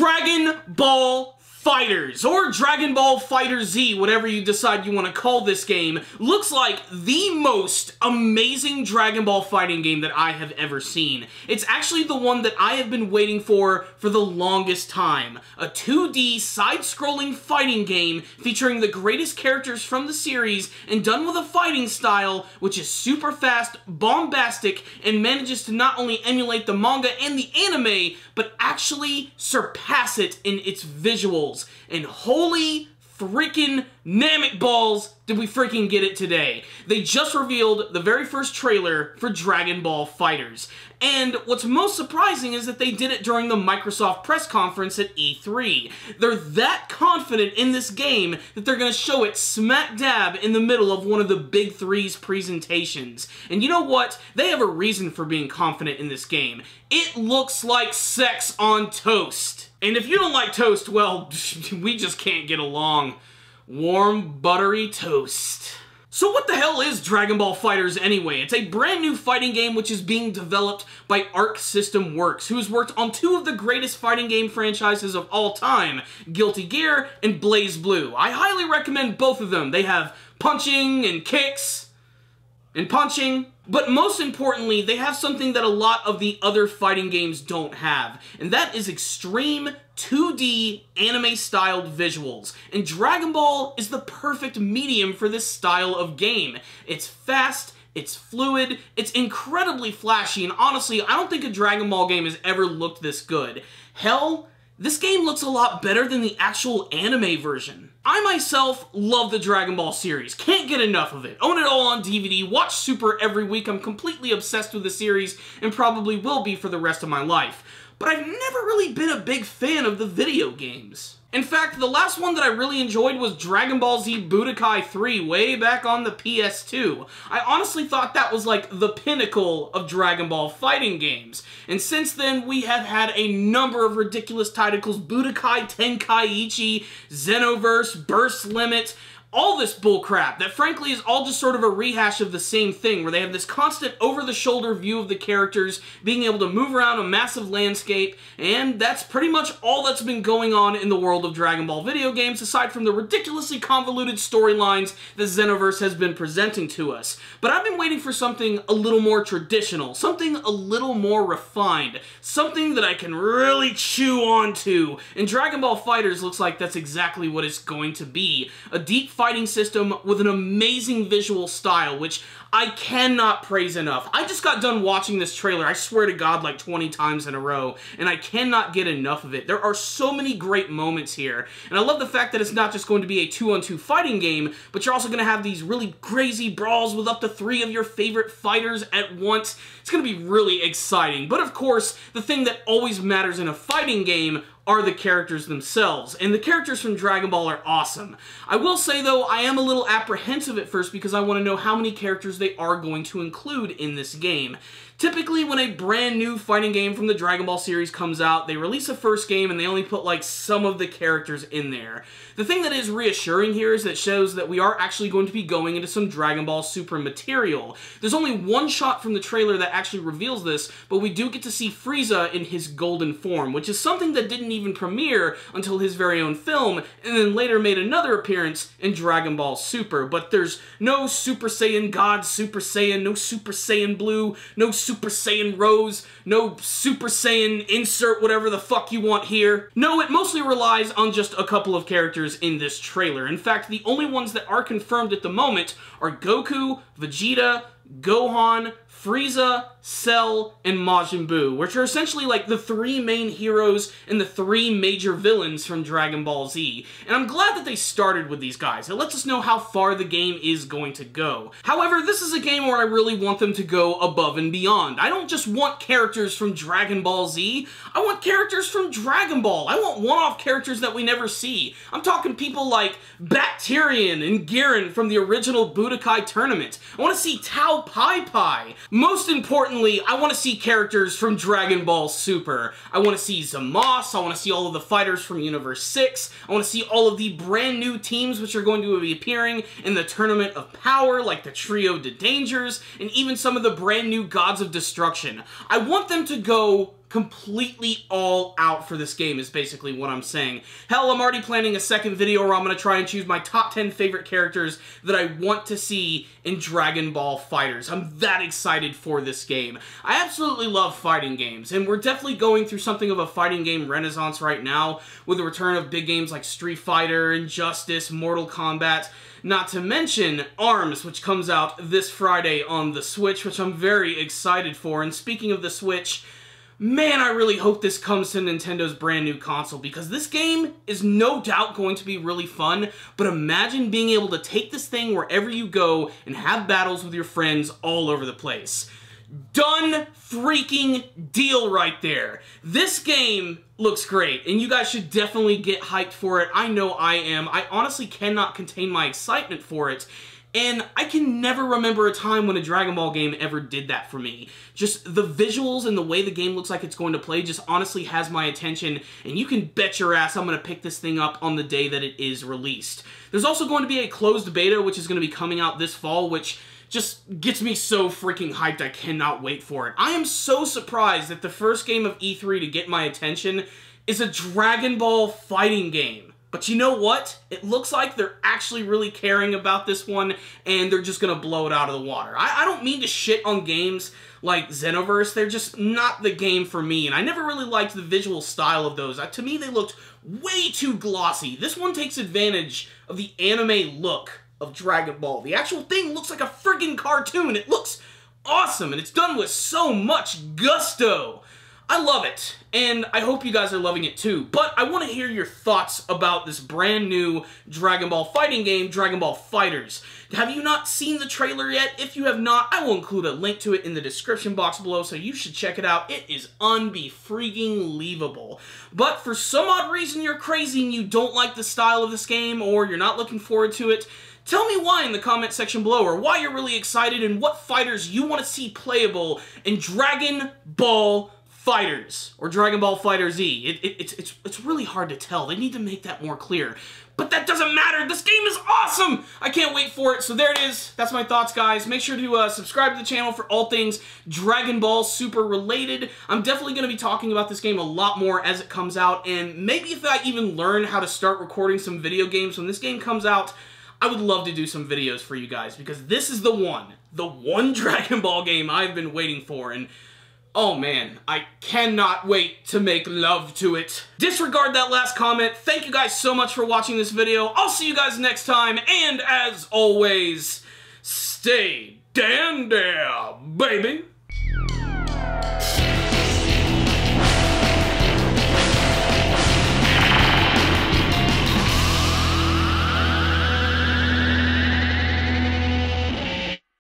Dragon Ball FighterZ, or Dragon Ball FighterZ, whatever you decide you want to call this game, looks like the most amazing Dragon Ball fighting game that I have ever seen. It's actually the one that I have been waiting for the longest time. A 2D side-scrolling fighting game featuring the greatest characters from the series and done with a fighting style which is super fast, bombastic, and manages to not only emulate the manga and the anime, but actually surpass it in its visuals. And holy freaking Namek balls, did we freaking get it today. They just revealed the very first trailer for Dragon Ball FighterZ. And what's most surprising is that they did it during the Microsoft press conference at E3. They're that confident in this game that they're going to show it smack dab in the middle of one of the Big Three's presentations. And you know what? They have a reason for being confident in this game. It looks like sex on toast. And if you don't like toast, well, we just can't get along. Warm, buttery toast. So what the hell is Dragon Ball FighterZ anyway? It's a brand new fighting game which is being developed by Arc System Works, who has worked on two of the greatest fighting game franchises of all time, Guilty Gear and BlazBlue. I highly recommend both of them. They have punching and kicks and punching, but most importantly, they have something that a lot of the other fighting games don't have, and that is extreme 2D anime-styled visuals. And Dragon Ball is the perfect medium for this style of game. It's fast, it's fluid, it's incredibly flashy, and honestly, I don't think a Dragon Ball game has ever looked this good. Hell, this game looks a lot better than the actual anime version. I myself love the Dragon Ball series, can't get enough of it, own it all on DVD, watch Super every week, I'm completely obsessed with the series, and probably will be for the rest of my life. But I've never really been a big fan of the video games. In fact, the last one that I really enjoyed was Dragon Ball Z Budokai 3 way back on the PS2. I honestly thought that was like the pinnacle of Dragon Ball fighting games. And since then, we have had a number of ridiculous titles: Budokai Tenkaichi, Xenoverse, Burst Limit, all this bullcrap that frankly is all just sort of a rehash of the same thing, where they have this constant over-the-shoulder view of the characters being able to move around a massive landscape, and that's pretty much all that's been going on in the world of Dragon Ball video games, aside from the ridiculously convoluted storylines that Xenoverse has been presenting to us. But I've been waiting for something a little more traditional, something a little more refined, something that I can really chew onto, and Dragon Ball FighterZ looks like that's exactly what it's going to be. A deep fighting system with an amazing visual style, which I cannot praise enough. I just got done watching this trailer, I swear to God, like 20 times in a row, and I cannot get enough of it. There are so many great moments here, and I love the fact that it's not just going to be a 2-on-2 fighting game, but you're also going to have these really crazy brawls with up to 3 of your favorite fighters at once. It's going to be really exciting. But of course, the thing that always matters in a fighting game are the characters themselves, and the characters from Dragon Ball are awesome. I will say though, I am a little apprehensive at first because I want to know how many characters they are going to include in this game. Typically, when a brand new fighting game from the Dragon Ball series comes out, they release a first game and they only put like some of the characters in there. The thing that is reassuring here is that it shows that we are actually going to be going into some Dragon Ball Super material. There's only one shot from the trailer that actually reveals this, but we do get to see Frieza in his golden form, which is something that didn't even premiere until his very own film, and then later made another appearance in Dragon Ball Super. But there's no Super Saiyan God, Super Saiyan, no Super Saiyan Blue, no Super Saiyan Rose, no Super Saiyan insert whatever the fuck you want here. No, it mostly relies on just a couple of characters in this trailer. In fact, the only ones that are confirmed at the moment are Goku, Vegeta, Gohan, Frieza, Cell, and Majin Buu, which are essentially like the 3 main heroes and the 3 major villains from Dragon Ball Z. And I'm glad that they started with these guys. It lets us know how far the game is going to go. However, this is a game where I really want them to go above and beyond. I don't just want characters from Dragon Ball Z, I want characters from Dragon Ball. I want one-off characters that we never see. I'm talking people like Bacterian and Giran from the original Budokai tournament. I want to see Tao Pai Pai. Most importantly, I want to see characters from Dragon Ball Super. I want to see Zamasu, I want to see all of the fighters from Universe 6, I want to see all of the brand new teams which are going to be appearing in the Tournament of Power, like the Trio de Dangers, and even some of the brand new Gods of Destruction. I want them to go completely all out for this game is basically what I'm saying. Hell, I'm already planning a second video where I'm going to try and choose my top 10 favorite characters that I want to see in Dragon Ball FighterZ. I'm that excited for this game. I absolutely love fighting games, and we're definitely going through something of a fighting game renaissance right now with the return of big games like Street Fighter, Injustice, Mortal Kombat, not to mention ARMS, which comes out this Friday on the Switch, which I'm very excited for. And speaking of the Switch, man, I really hope this comes to Nintendo's brand new console, because this game is no doubt going to be really fun, but imagine being able to take this thing wherever you go and have battles with your friends all over the place. Done freaking deal right there. This game looks great, and you guys should definitely get hyped for it. I know I am. I honestly cannot contain my excitement for it. And I can never remember a time when a Dragon Ball game ever did that for me. Just the visuals and the way the game looks like it's going to play just honestly has my attention, and you can bet your ass I'm going to pick this thing up on the day that it is released. There's also going to be a closed beta, which is going to be coming out this fall, which just gets me so freaking hyped. I cannot wait for it. I am so surprised that the first game of E3 to get my attention is a Dragon Ball fighting game. But you know what? It looks like they're actually really caring about this one, and they're just gonna blow it out of the water. I don't mean to shit on games like Xenoverse. They're just not the game for me, and I never really liked the visual style of those. To me, they looked way too glossy. This one takes advantage of the anime look of Dragon Ball. The actual thing looks like a friggin' cartoon. It looks awesome, and it's done with so much gusto. I love it, and I hope you guys are loving it too, but I want to hear your thoughts about this brand new Dragon Ball fighting game, Dragon Ball FighterZ. Have you not seen the trailer yet? If you have not, I will include a link to it in the description box below, so you should check it out. It is unbe-freaking-leavable. But for some odd reason you're crazy and you don't like the style of this game, or you're not looking forward to it, tell me why in the comment section below, or why you're really excited and what fighters you want to see playable in Dragon Ball FighterZ, or Dragon Ball FighterZ. It's really hard to tell. They need to make that more clear. But that doesn't matter. This game is awesome! I can't wait for it. So there it is. That's my thoughts, guys. Make sure to subscribe to the channel for all things Dragon Ball Super related. I'm definitely going to be talking about this game a lot more as it comes out, and maybe if I even learn how to start recording some video games when this game comes out, I would love to do some videos for you guys, because this is the one Dragon Ball game I've been waiting for, and oh man, I cannot wait to make love to it. Disregard that last comment. Thank you guys so much for watching this video. I'll see you guys next time, and as always, stay damn, baby.